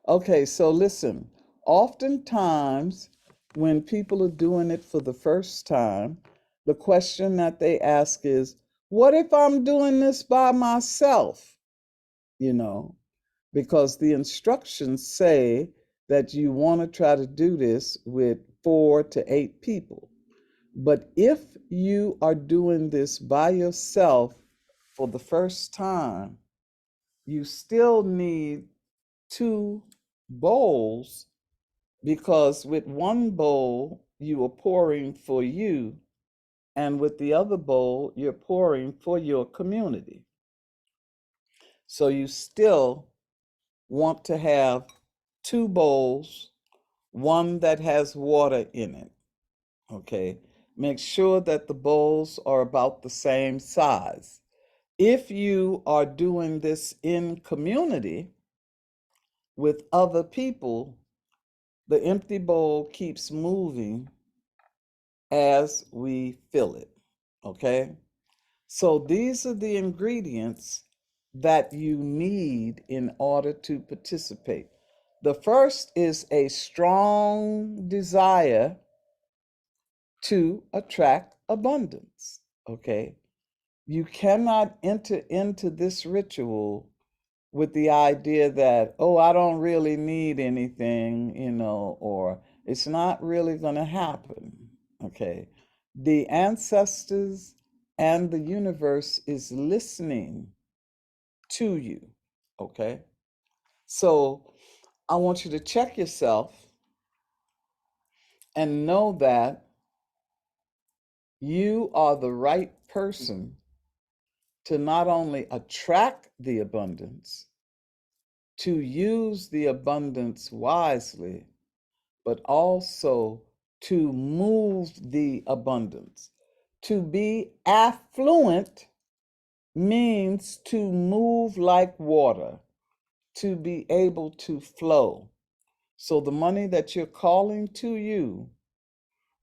Okay, so listen, oftentimes when people are doing it for the first time, the question that they ask is, what if I'm doing this by myself? You know, because the instructions say that you want to try to do this with 4 to 8 people. But if you are doing this by yourself for the first time, you still need 2 bowls, because with one bowl you are pouring for you, and with the other bowl you're pouring for your community. So you still want to have 2 bowls, one that has water in it. Okay. Make sure that the bowls are about the same size. If you are doing this in community with other people, the empty bowl keeps moving as we fill it. Okay? So these are the ingredients that you need in order to participate. The first is a strong desire to attract abundance. Okay? You cannot enter into this ritual with the idea that, oh, I don't really need anything, or it's not really going to happen. Okay. The ancestors and the universe is listening to you. Okay. So I want you to check yourself and know that you are the right person to not only attract the abundance, to use the abundance wisely, but also to move the abundance. To be affluent means to move like water, to be able to flow. So the money that you're calling to you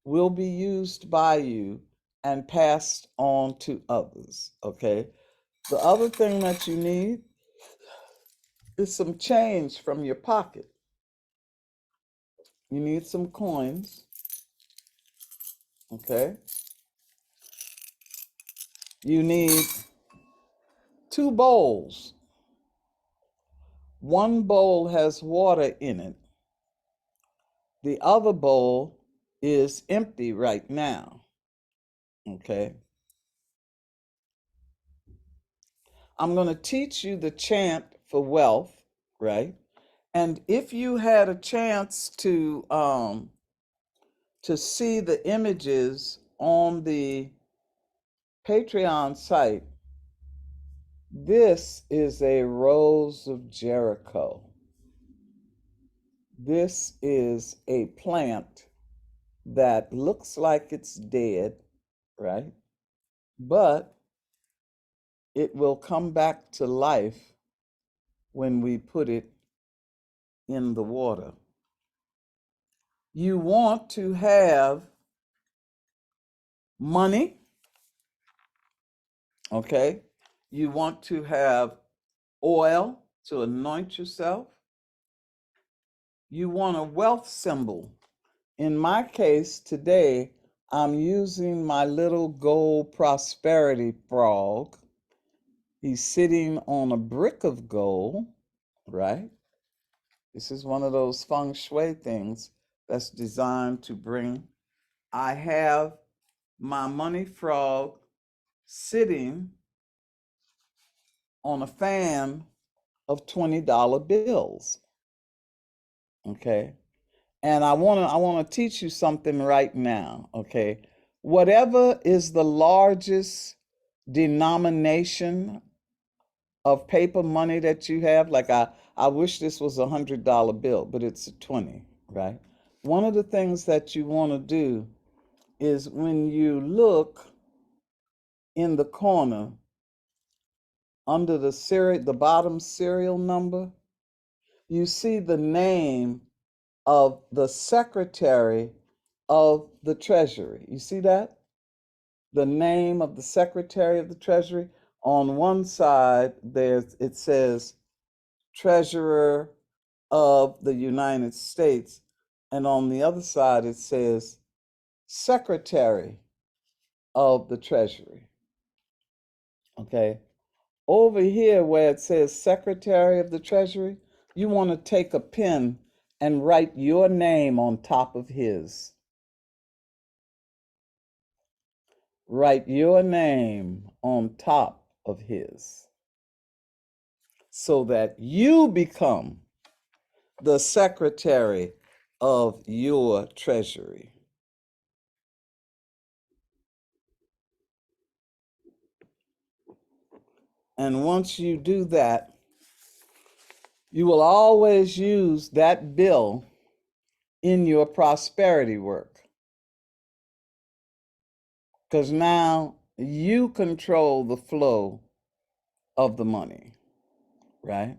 will be used by you and passed on to others. Okay. The other thing that you need is some change from your pocket. You need some coins. Okay. You need 2 bowls. One bowl has water in it. The other bowl is empty right now. Okay. I'm going to teach you the chant for wealth, right? And if you had a chance to see the images on the Patreon site, this is a rose of Jericho. This is a plant that looks like it's dead, right? But it will come back to life when we put it in the water. You want to have money, okay? You want to have oil to anoint yourself. You want a wealth symbol. In my case today, I'm using my little gold prosperity frog. He's sitting on a brick of gold, right? This is one of those feng shui things that's designed to bring. I have my money frog sitting on a fan of $20 bills. Okay. And I want to teach you something right now, okay? Whatever is the largest denomination of paper money that you have, like I wish this was $100 bill, but it's a 20, right? One of the things that you want to do is when you look in the corner under the bottom serial number, you see the name of the Secretary of the Treasury. You see that? The name of the Secretary of the Treasury. On one side, it says Treasurer of the United States. And on the other side, it says Secretary of the Treasury. Okay. Over here, where it says Secretary of the Treasury, you want to take a pen and write your name on top of his. Write your name on top of his so that you become the Secretary of your Treasury. And once you do that, you will always use that bill in your prosperity work. Because now you control the flow of the money, right?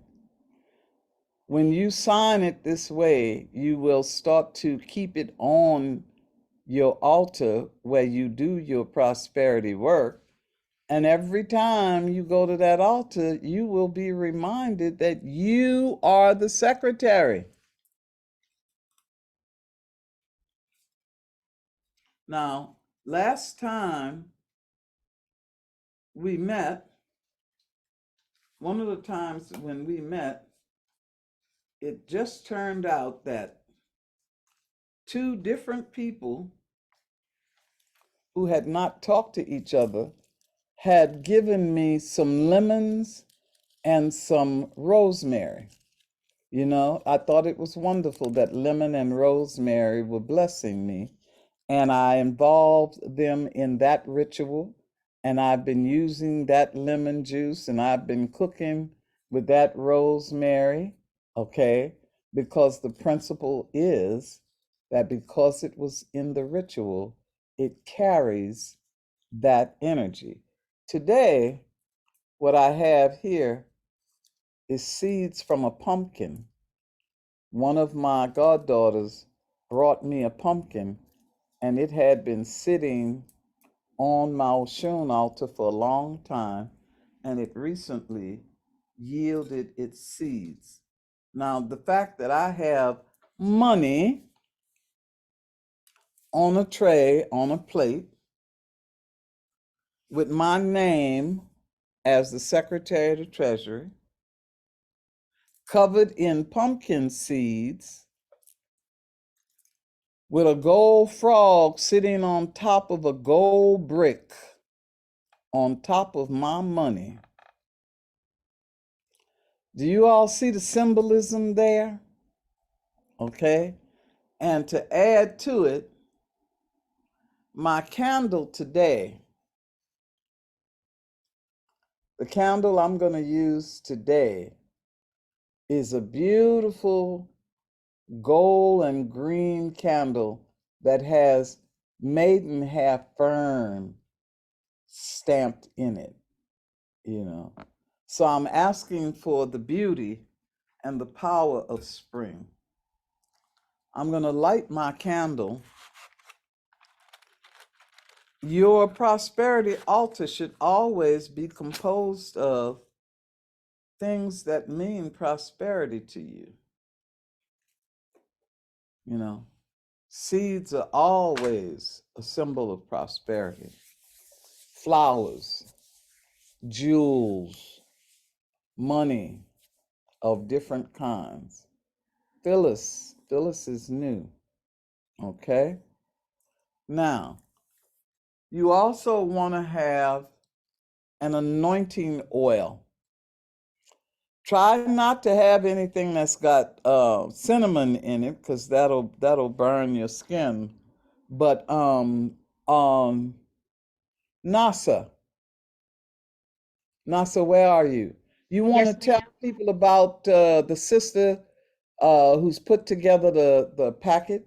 When you sign it this way, you will start to keep it on your altar where you do your prosperity work. And every time you go to that altar, you will be reminded that you are the secretary. Now, last time we met, one of the times when we met, it just turned out that two different people who had not talked to each other had given me some lemons and some rosemary. You know, I thought it was wonderful that lemon and rosemary were blessing me, and I involved them in that ritual. And I've been using that lemon juice and I've been cooking with that rosemary, okay? Because the principle is that because it was in the ritual, it carries that energy. Today, what I have here is seeds from a pumpkin. One of my goddaughters brought me a pumpkin, and it had been sitting on my Oshun altar for a long time, and it recently yielded its seeds. Now, the fact that I have money on a tray, on a plate, with my name as the Secretary of the Treasury, covered in pumpkin seeds, with a gold frog sitting on top of a gold brick on top of my money. Do you all see the symbolism there? Okay. And to add to it, my candle today, the candle I'm going to use today is a beautiful gold and green candle that has maidenhair fern stamped in it, you know. So I'm asking for the beauty and the power of spring. I'm going to light my candle. Your prosperity altar should always be composed of things that mean prosperity to you. You know, seeds are always a symbol of prosperity. Flowers, jewels, money of different kinds. Phyllis is new. Okay? Now, you also want to have an anointing oil. Try not to have anything that's got cinnamon in it, because that'll burn your skin. But NASA, where are you? You want to Yes, tell ma'am. people about the sister who's put together the packet?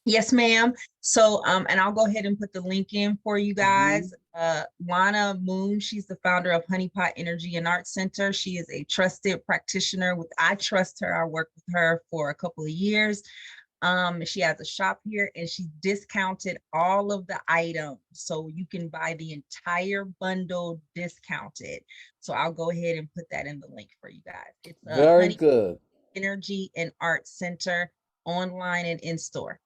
Yes, ma'am. So, and I'll go ahead and put the link in for you guys. Mhm. Lana Moon, she's the founder of Honeypot Energy and Art Center. She is a trusted practitioner I trust her. I worked with her for a couple of years. She has a shop here and she discounted all of the items. So you can buy the entire bundle discounted. So I'll go ahead and put that in the link for you guys. It's Very honey good. Energy and Art Center, online and in store.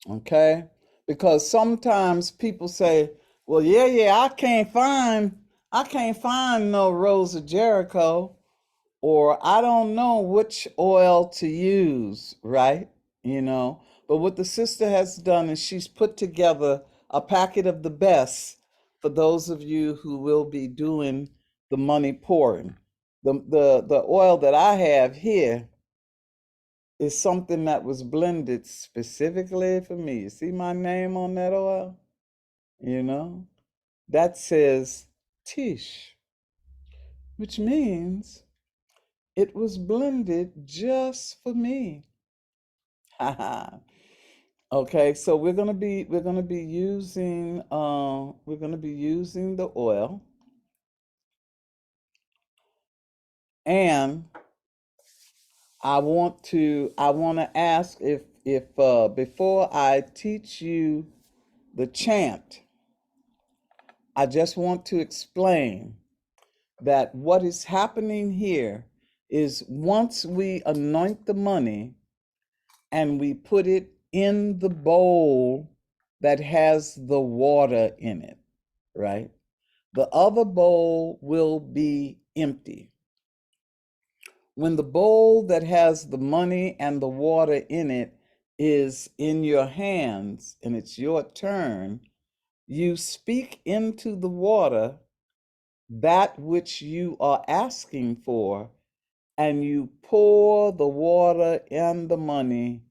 Okay? Because sometimes people say, "Well, yeah, I can't find no Rose of Jericho, or I don't know which oil to use," right? You know. But what the sister has done is she's put together a packet of the best for those of you who will be doing the money pouring. The oil that I have here is something that was blended specifically for me. You see my name on that oil? You know? That says Teish, which means it was blended just for me. Okay, so we're gonna be using the oil, and I want to ask if before I teach you the chant, I just want to explain that what is happening here is once we anoint the money and we put it in the bowl that has the water in it, right? The other bowl will be empty. When the bowl that has the money and the water in it is in your hands and it's your turn, you speak into the water that which you are asking for, and you pour the water and the money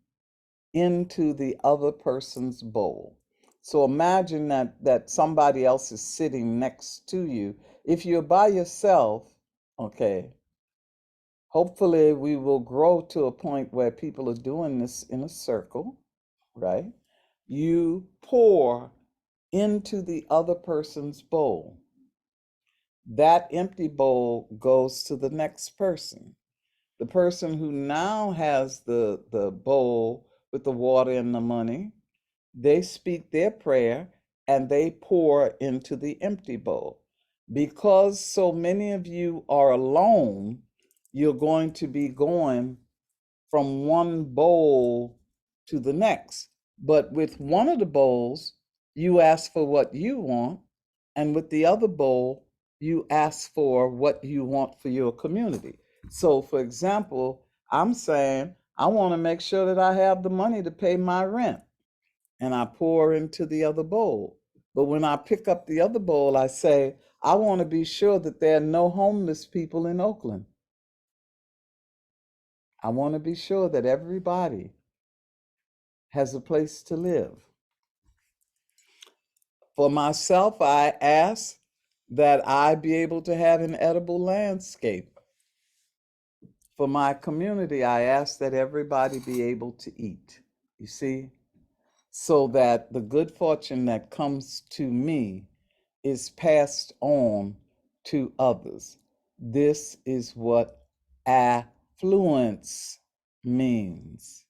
into the other person's bowl. So imagine that somebody else is sitting next to you. If you're by yourself, okay, hopefully we will grow to a point where people are doing this in a circle, right? You pour into the other person's bowl. That empty bowl goes to the next person. The person who now has the bowl with the water and the money, they speak their prayer and they pour into the empty bowl. Because so many of you are alone, you're going to be going from one bowl to the next. But with one of the bowls, you ask for what you want, and with the other bowl, you ask for what you want for your community. So, for example, I'm saying I want to make sure that I have the money to pay my rent, and I pour into the other bowl. But when I pick up the other bowl, I say, I want to be sure that there are no homeless people in Oakland. I want to be sure that everybody has a place to live. For myself, I ask that I be able to have an edible landscape. For my community, I ask that everybody be able to eat. You see? So that the good fortune that comes to me is passed on to others. This is what affluence means,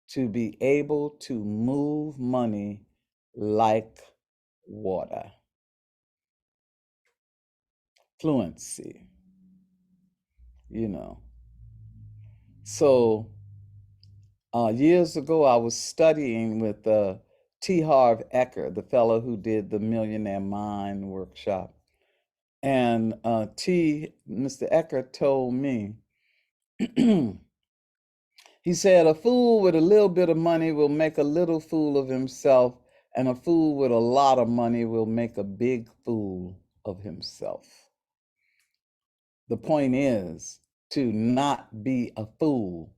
to be able to move money like water. Fluency, you know. So years ago, I was studying with T. Harv Eker, the fellow who did the Millionaire Mind workshop. And Mr. Eker told me, he said, a fool with a little bit of money will make a little fool of himself, and a fool with a lot of money will make a big fool of himself. The point is to not be a fool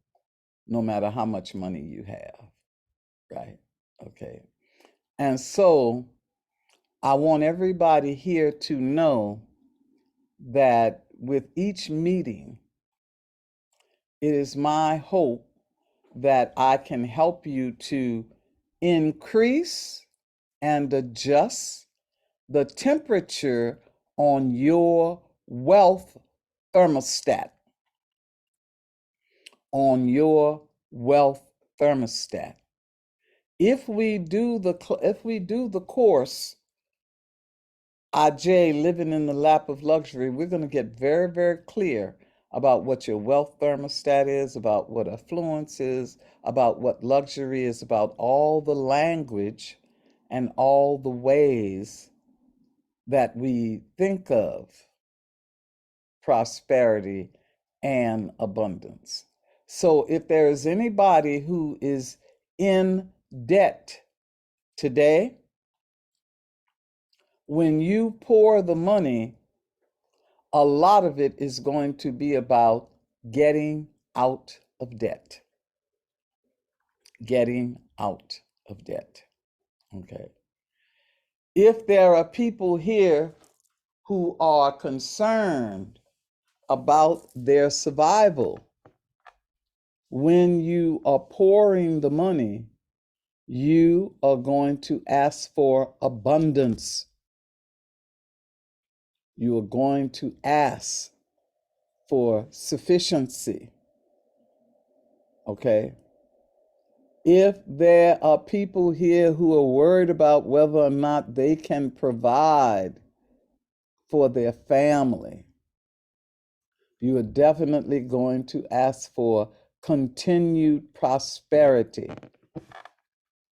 no matter how much money you have, right? Okay. And so I want everybody here to know that with each meeting, it is my hope that I can help you to increase and adjust the temperature on your wealth thermostat. On your wealth thermostat. If we do the course, IJ, living in the lap of luxury, we're going to get very, very clear about what your wealth thermostat is, about what affluence is, about what luxury is, about all the language and all the ways that we think of prosperity and abundance. So if there is anybody who is in debt today, when you pour the money, a lot of it is going to be about getting out of debt. Getting out of debt. Okay. If there are people here who are concerned about their survival, when you are pouring the money, you are going to ask for abundance. You are going to ask for sufficiency. Okay? If there are people here who are worried about whether or not they can provide for their family, you are definitely going to ask for continued prosperity.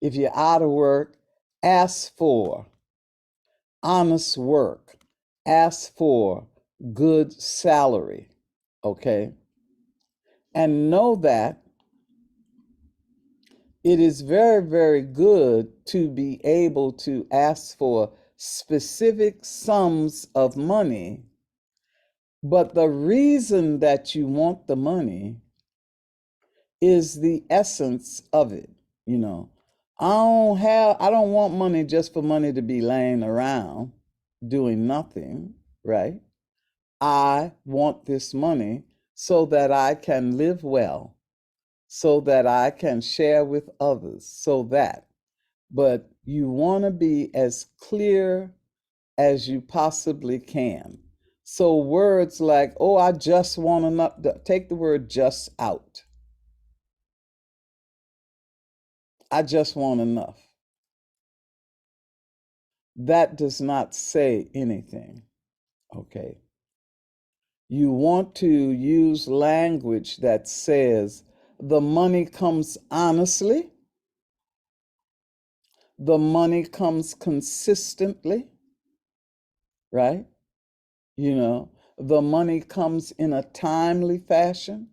If you're out of work, ask for honest work. Ask for good salary, okay? And know that it is very, very good to be able to ask for specific sums of money, but the reason that you want the money is the essence of it, you know. I don't want money just for money to be laying around doing nothing, right? I want this money so that I can live well, so that I can share with others, but you want to be as clear as you possibly can. So words like, oh, I just want enough, take the word just out. I just want enough. That does not say anything, okay? You want to use language that says the money comes honestly, the money comes consistently, right? You know, the money comes in a timely fashion.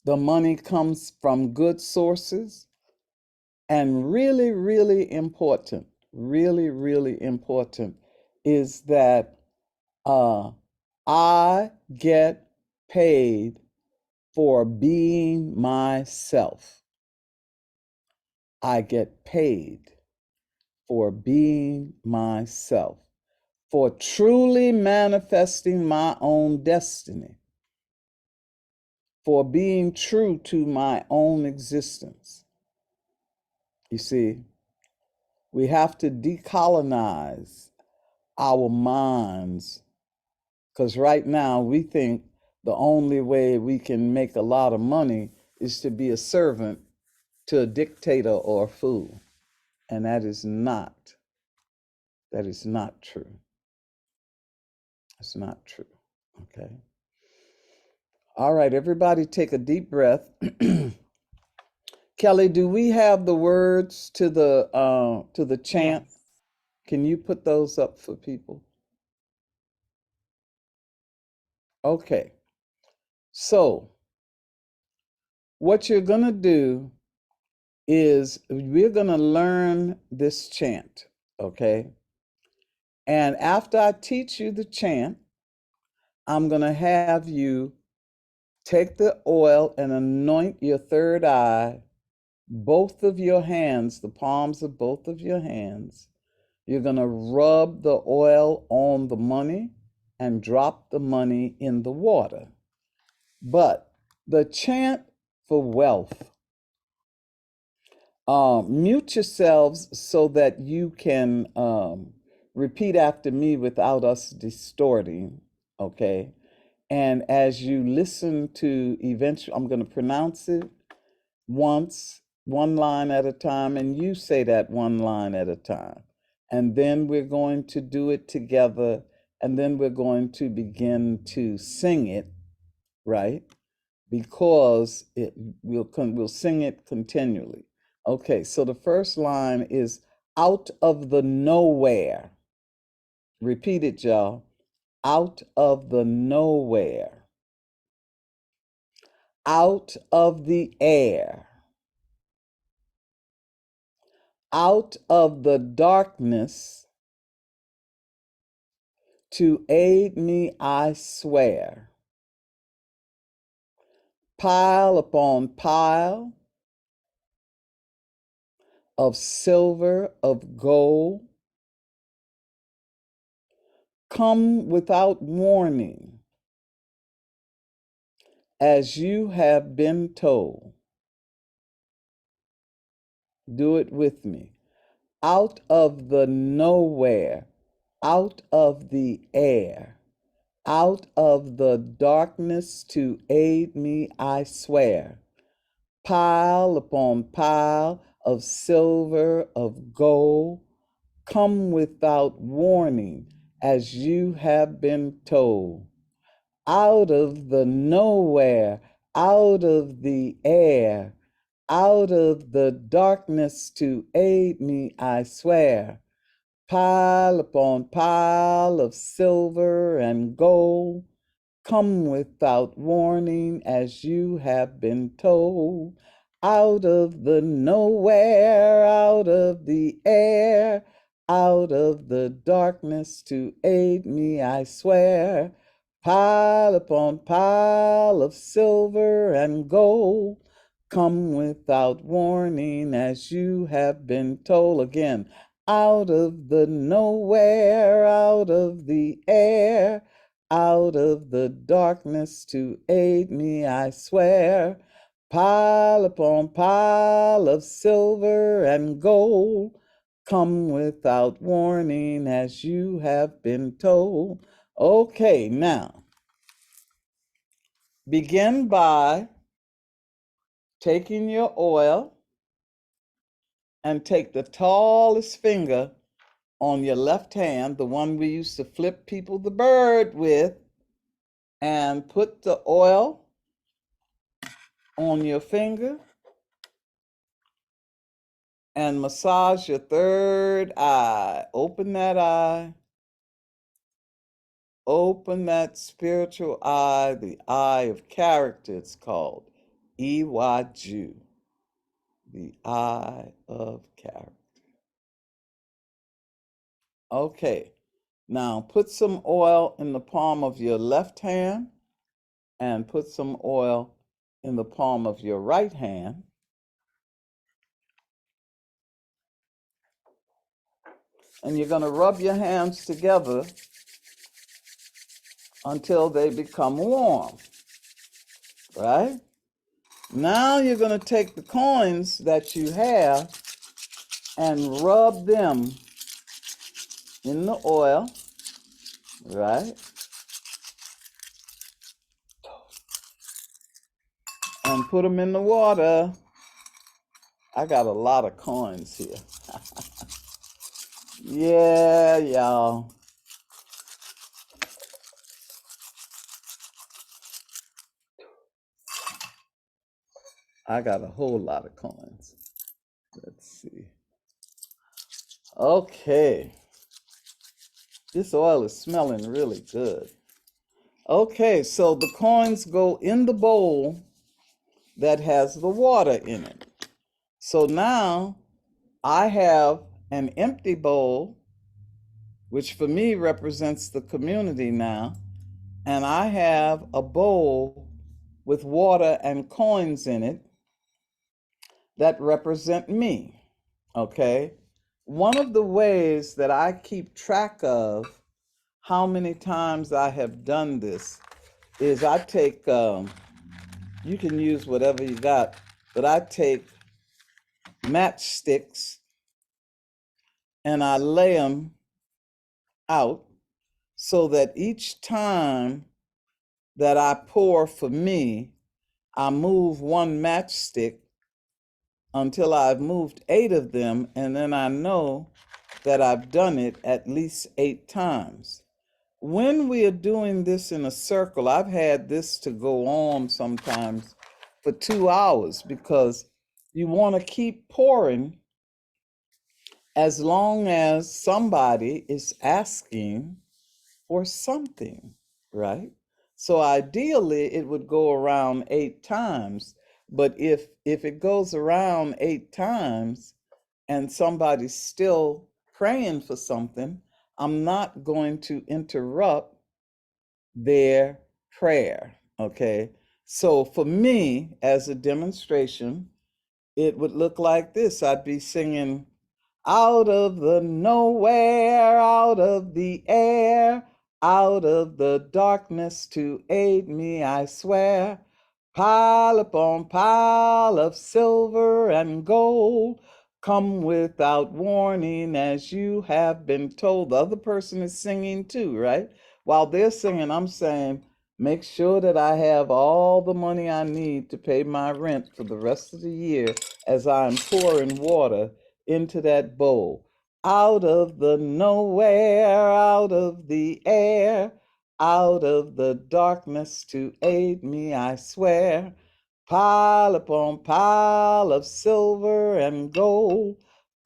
The money comes from good sources. And really, really important is that I get paid for being myself. I get paid for being myself, for truly manifesting my own destiny, for being true to my own existence. You see, we have to decolonize our minds, because right now we think the only way we can make a lot of money is to be a servant to a dictator or a fool. And that is not true. It's not true. Okay. All right, everybody take a deep breath. Kelly, do we have the words to the chant? Yes. Can you put those up for people? Okay. So, what you're going to do is we're going to learn this chant, okay? And after I teach you the chant, I'm going to have you take the oil and anoint your third eye, both of your hands, the palms of both of your hands. You're going to rub the oil on the money and drop the money in the water. But the chant for wealth, mute yourselves so that you can repeat after me without us distorting, okay? And as you listen to eventually, I'm going to pronounce it once, one line at a time, and you say that one line at a time. And then we're going to do it together and then we're going to begin to sing it, right? Because we'll sing it continually. Okay, so the first line is out of the nowhere. Repeat it, y'all. Out of the nowhere. Out of the air. Out of the darkness. To aid me, I swear. Pile upon pile of silver, of gold, come without warning, as you have been told. Do it with me. Out of the nowhere, out of the air, out of the darkness to aid me, I swear. Pile upon pile of silver, of gold, come without warning, as you have been told. Out of the nowhere, out of the air, out of the darkness to aid me, I swear. Pile upon pile of silver and gold, come without warning, as you have been told. Out of the nowhere, out of the air, out of the darkness to aid me, I swear. Pile upon pile of silver and gold, come without warning, as you have been told. Again, out of the nowhere, out of the air, out of the darkness to aid me, I swear. Pile upon pile of silver and gold, come without warning, as you have been told. Okay, now begin by taking your oil and take the tallest finger on your left hand, the one we used to flip people the bird with, and put the oil on your finger and massage your third eye. Open that eye. Open that spiritual eye, the eye of character, it's called. YeYe, the eye of character. Okay, now put some oil in the palm of your left hand and put some oil in the palm of your right hand. And you're going to rub your hands together until they become warm, right? Now you're going to take the coins that you have and rub them in the oil, right? And put them in the water. I got a lot of coins here. Yeah, y'all. I got a whole lot of coins. Let's see. Okay. This oil is smelling really good. Okay, so the coins go in the bowl that has the water in it. So now I have an empty bowl, which for me represents the community now, and I have a bowl with water and coins in it that represent me, okay? One of the ways that I keep track of how many times I have done this is I take, you can use whatever you got, but I take matchsticks and I lay them out so that each time that I pour for me, I move one matchstick until I've moved 8 of them, and then I know that I've done it at least 8 times. when we are doing this in a circle, I've had this to go on sometimes for 2 hours because you want to keep pouring as long as somebody is asking for something, right? So ideally it would go around 8 times, but if it goes around 8 times and somebody's still praying for something, I'm not going to interrupt their prayer, okay? So for me, as a demonstration, it would look like this. I'd be singing, out of the nowhere, out of the air, out of the darkness to aid me, I swear. Pile upon pile of silver and gold, come without warning as you have been told. The other person is singing too, right? While they're singing, I'm saying, make sure that I have all the money I need to pay my rent for the rest of the year as I'm pouring water into that bowl. Out of the nowhere, out of the air, out of the darkness to aid me, I swear. Pile upon pile of silver and gold,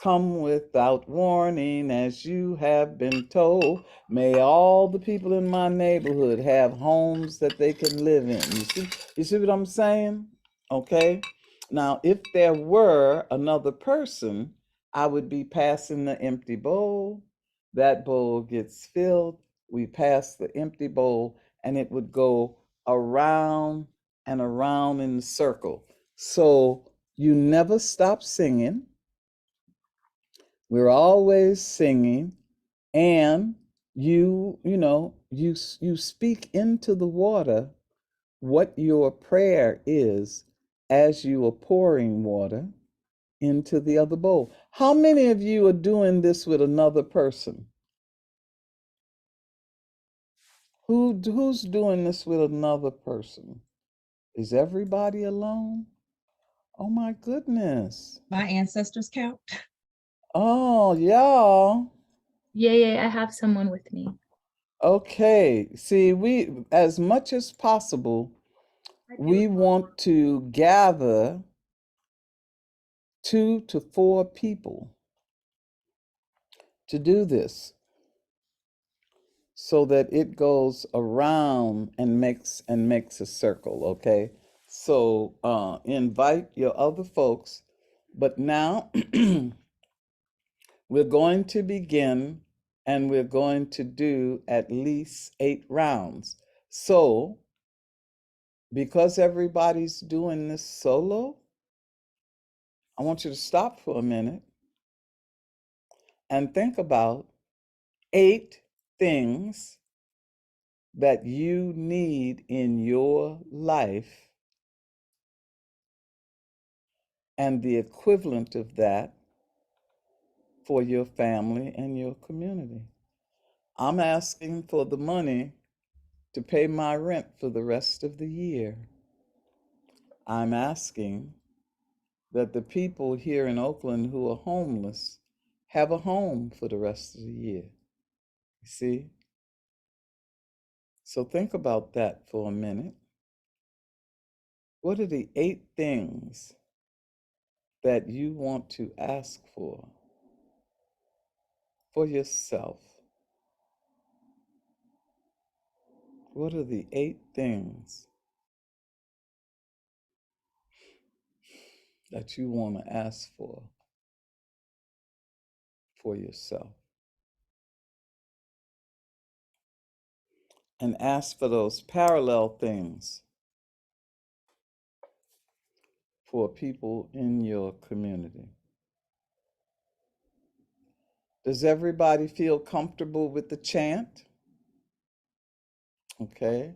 come without warning as you have been told. May all the people in my neighborhood have homes that they can live in. You see what I'm saying? Okay. Now, if there were another person, I would be passing the empty bowl. That bowl gets filled. We pass the empty bowl, and it would go around and around in the circle. So you never stop singing. We're always singing, and you speak into the water what your prayer is as you are pouring water into the other bowl. How many of you are doing this with another person? Who's doing this with another person? Is everybody alone? Oh my goodness. My ancestors count. Oh, y'all. YeYe, I have someone with me. Okay. See, we, as much as possible, we want to gather 2 to 4 people to do this so that it goes around and makes a circle, okay? So invite your other folks, but now we're going to begin and we're going to do at least 8 rounds. So because everybody's doing this solo, I want you to stop for a minute and think about 8 things that you need in your life and the equivalent of that for your family and your community. I'm asking for the money to pay my rent for the rest of the year. I'm asking that the people here in Oakland who are homeless have a home for the rest of the year. You see? So think about that for a minute. What are the 8 things that you want to ask for yourself? What are the 8 things that you want to ask for yourself? And ask for those parallel things for people in your community. Does everybody feel comfortable with the chant? Okay.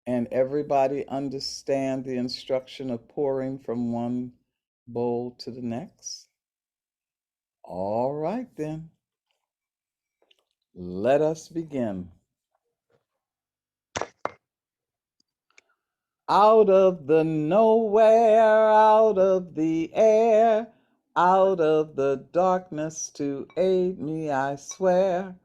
And everybody understand the instruction of pouring from one bowl to the next? All right, then. Let us begin. Out of the nowhere, out of the air, out of the darkness to aid me, I swear.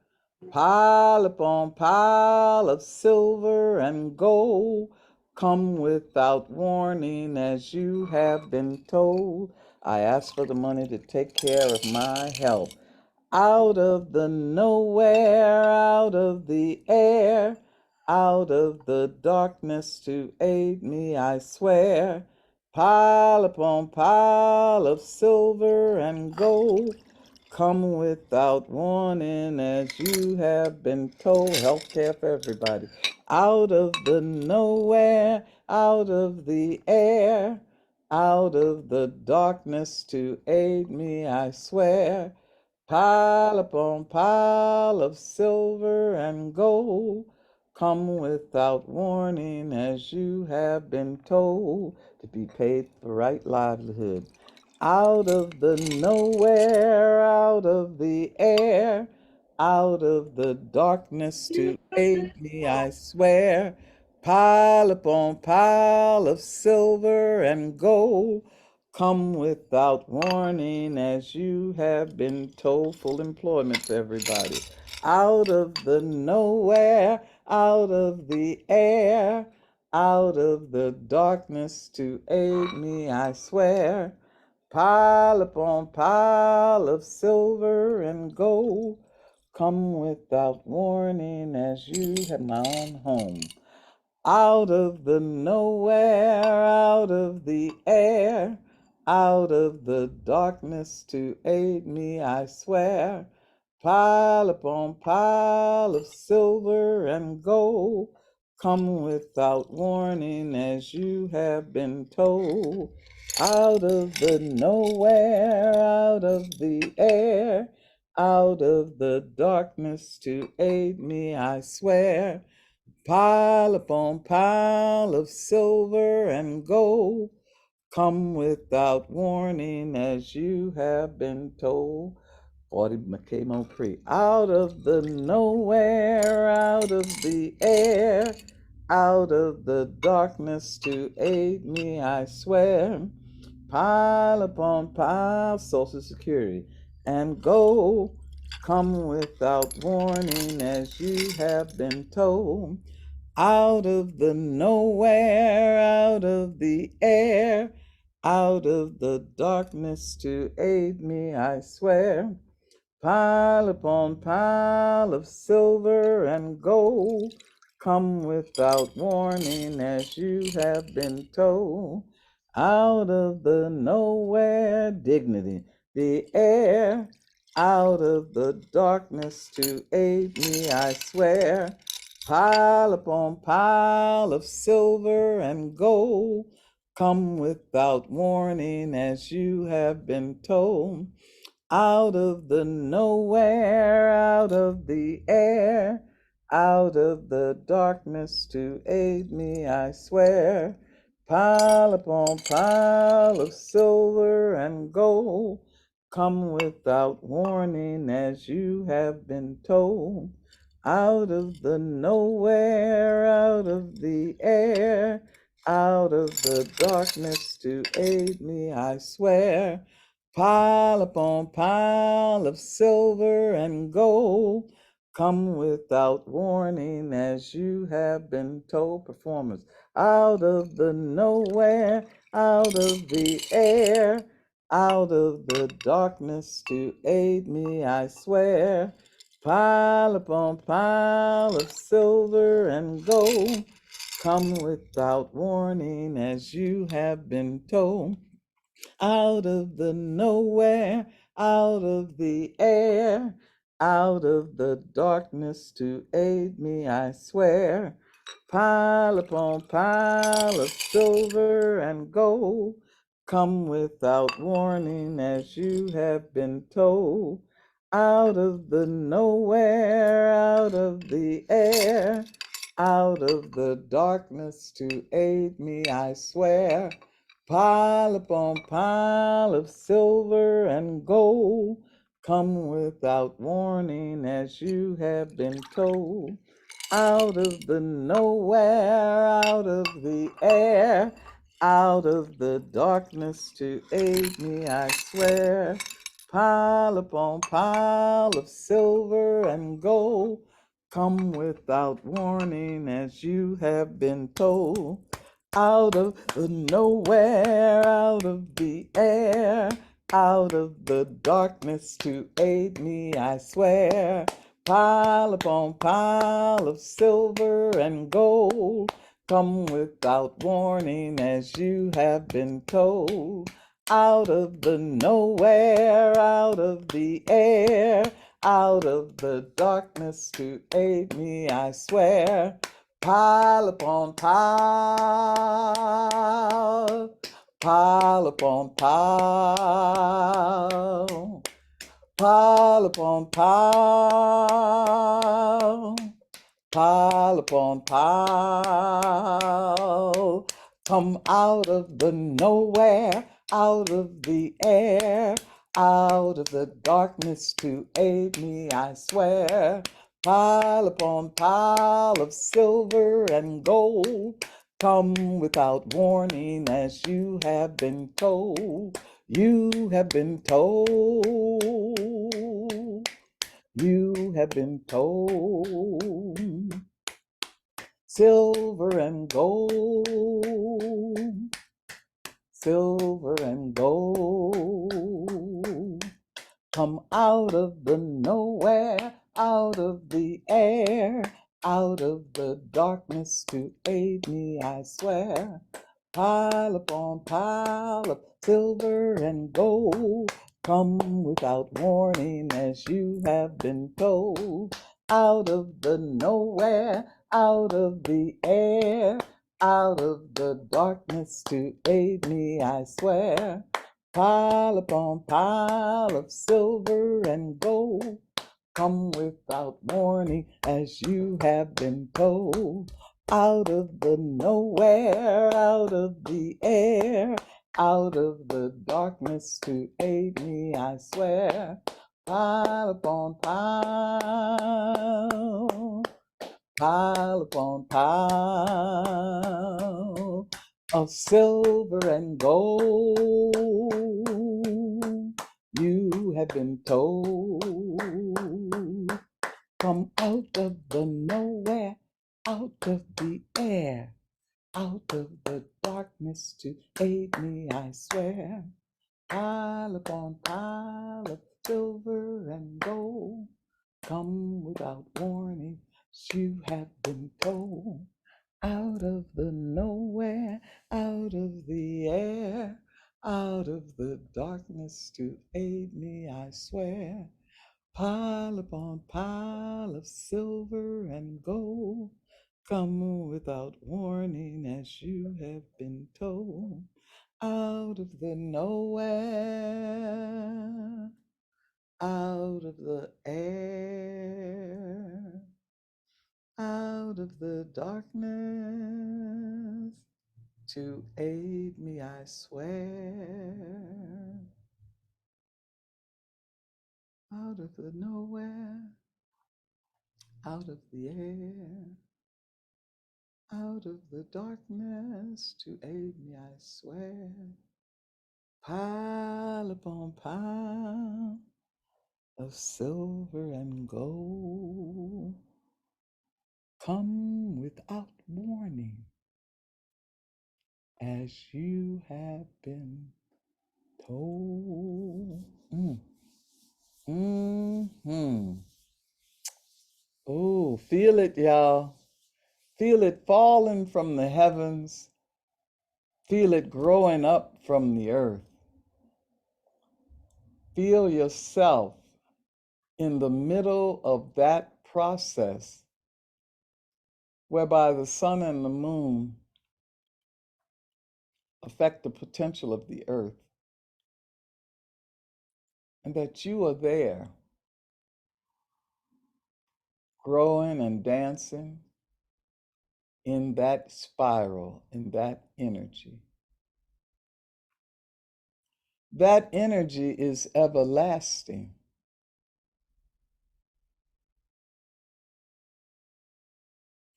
Pile upon pile of silver and gold, come without warning as you have been told. I asked for the money to take care of my health. Out of the nowhere, out of the air, out of the darkness to aid me, I swear. Pile upon pile of silver and gold, come without warning as you have been told. Healthcare for everybody. Out of the nowhere, out of the air, out of the darkness to aid me, I swear. Pile upon pile of silver and gold, come without warning as you have been told to be paid for right livelihood. Out of the nowhere, out of the air, out of the darkness to aid me, I swear. Pile upon pile of silver and gold, come without warning as you have been told. Full employment for everybody. Out of the nowhere, out of the air, out of the darkness to aid me, I swear. Pile upon pile of silver and gold, come without warning as you have my own home. Out of the nowhere, out of the air, out of the darkness to aid me, I swear. Pile upon pile of silver and gold, come without warning as you have been told. Out of the nowhere, out of the air, out of the darkness to aid me, I swear. Pile upon pile of silver and gold, come without warning as you have been told. 40 McCamo Pre. Out of the nowhere, out of the air, out of the darkness to aid me, I swear. Pile upon pile, Social Security and gold, come without warning as you have been told. Out of the nowhere, out of the air, out of the darkness to aid me, I swear. Pile upon pile of silver and gold, come without warning as you have been told. Out of the nowhere, dignity, the air, out of the darkness to aid me, I swear. Pile upon pile of silver and gold, come without warning as you have been told. Out of the nowhere, out of the air, out of the darkness to aid me, I swear. Pile upon pile of silver and gold, come without warning as you have been told. Out of the nowhere, out of the air, out of the darkness to aid me, I swear. Pile upon pile of silver and gold, come without warning as you have been told. Performers. Out of the nowhere, out of the air, out of the darkness to aid me, I swear. Pile upon pile of silver and gold, come without warning as you have been told. Out of the nowhere, out of the air, out of the darkness to aid me, I swear. Pile upon pile of silver and gold, come without warning as you have been told. Out of the nowhere, out of the air, out of the darkness to aid me, I swear. Pile upon pile of silver and gold, come without warning as you have been told. Out of the nowhere, out of the air, out of the darkness to aid me, I swear. Pile upon pile of silver and gold, come without warning as you have been told. Out of the nowhere, out of the air, out of the darkness to aid me, I swear. Pile upon pile of silver and gold, come without warning as you have been told. Out of the nowhere, out of the air, out of the darkness to aid me, I swear. Pile upon pile, pile upon pile, pile upon pile, pile upon pile. Come out of the nowhere, out of the air, out of the darkness to aid me, I swear. Pile upon pile of silver and gold, come without warning as you have been told. You have been told. You have been told. Silver and gold, silver and gold, come out of the nowhere, out of the air, out of the darkness to aid me, I swear. Pile upon pile of silver and gold, come without warning as you have been told. Out of the nowhere, out of the air, out of the darkness to aid me, I swear. Pile upon pile of silver and gold, come without warning as you have been told. Out of the nowhere, out of the air, out of the darkness to aid me, I swear. Pile upon pile, pile upon pile of silver and gold. You have been told. Come out of the nowhere, out of the air, out of the darkness to aid me, I swear. Pile upon pile of silver and gold, come without warning, you have been told. Out of the nowhere, out of the air, out of the darkness to aid me, I swear. Pile upon pile of silver and gold, come without warning as you have been told. Out of the nowhere, out of the air, out of the darkness to aid me, I swear. Out of the nowhere, out of the air, out of the darkness to aid me, I swear. Pile upon pile of silver and gold, come without warning as you have been told. Oh, feel it, y'all. Feel it falling from the heavens. Feel it growing up from the earth. Feel yourself in the middle of that process whereby the sun and the moon affect the potential of the earth, and that you are there growing and dancing in that spiral, in that energy. That energy is everlasting.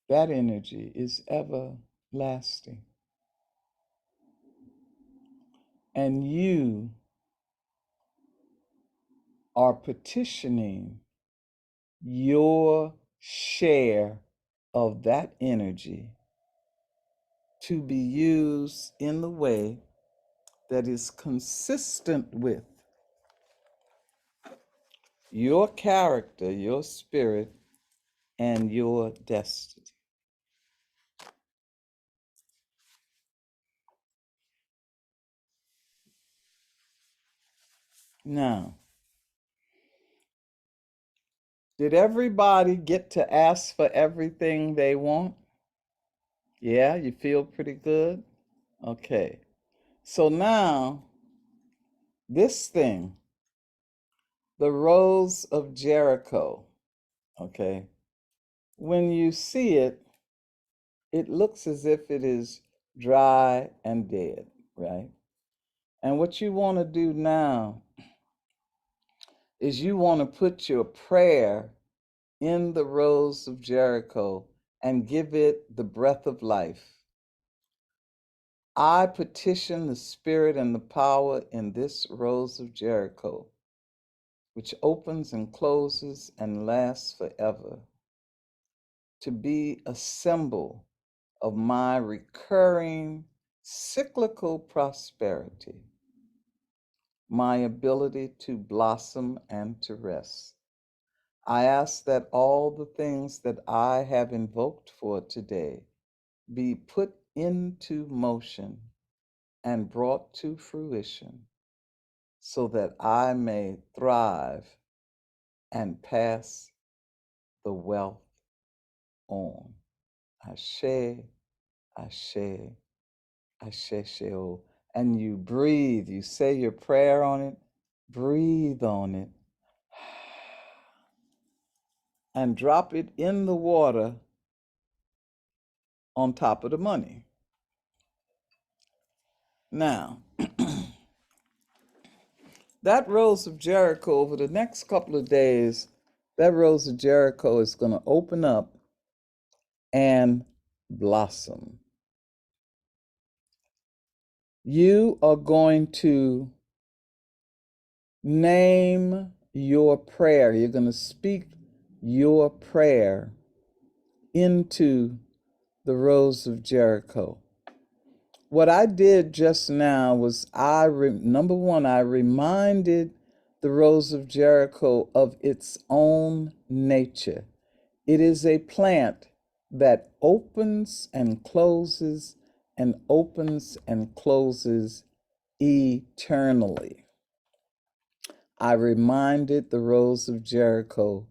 That energy is everlasting. And you are petitioning your share of that energy to be used in the way that is consistent with your character, your spirit, and your destiny. Now, did everybody get to ask for everything they want? Yeah, you feel pretty good? Okay. So now, this thing, the Rose of Jericho, okay, when you see it, it looks as if it is dry and dead, right? And what you want to do now is you want to put your prayer in the Rose of Jericho and give it the breath of life. I petition the spirit and the power in this Rose of Jericho, which opens and closes and lasts forever, to be a symbol of my recurring cyclical prosperity, my ability to blossom and to rest. I ask that all the things that I have invoked for today be put into motion and brought to fruition so that I may thrive and pass the wealth on. Ashe, ashe, ashe, sheo. And you breathe, you say your prayer on it, breathe on it, and drop it in the water on top of the money. Now, that Rose of Jericho, over the next couple of days, that Rose of Jericho is going to open up and blossom. You are going to name your prayer. You're going to speak your prayer into the Rose of Jericho. What I did just now was number one, I reminded the Rose of Jericho of its own nature. It is a plant that opens and closes and opens and closes eternally. I reminded the Rose of Jericho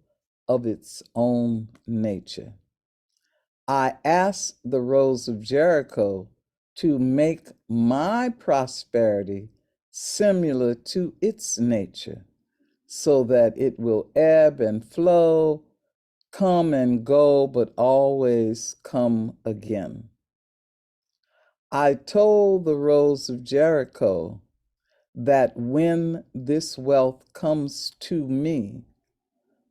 of its own nature. I asked the Rose of Jericho to make my prosperity similar to its nature, so that it will ebb and flow, come and go, but always come again. I told the Rose of Jericho that when this wealth comes to me,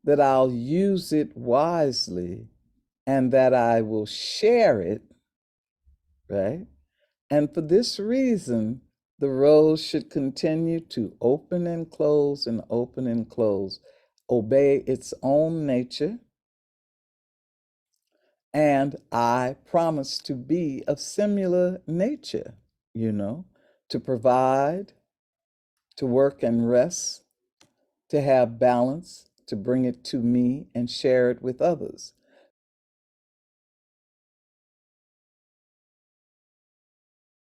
that I'll use it wisely and that I will share it, right? And for this reason, the rose should continue to open and close and open and close, obey its own nature. And I promise to be of similar nature, to provide, to work and rest, to have balance, to bring it to me and share it with others.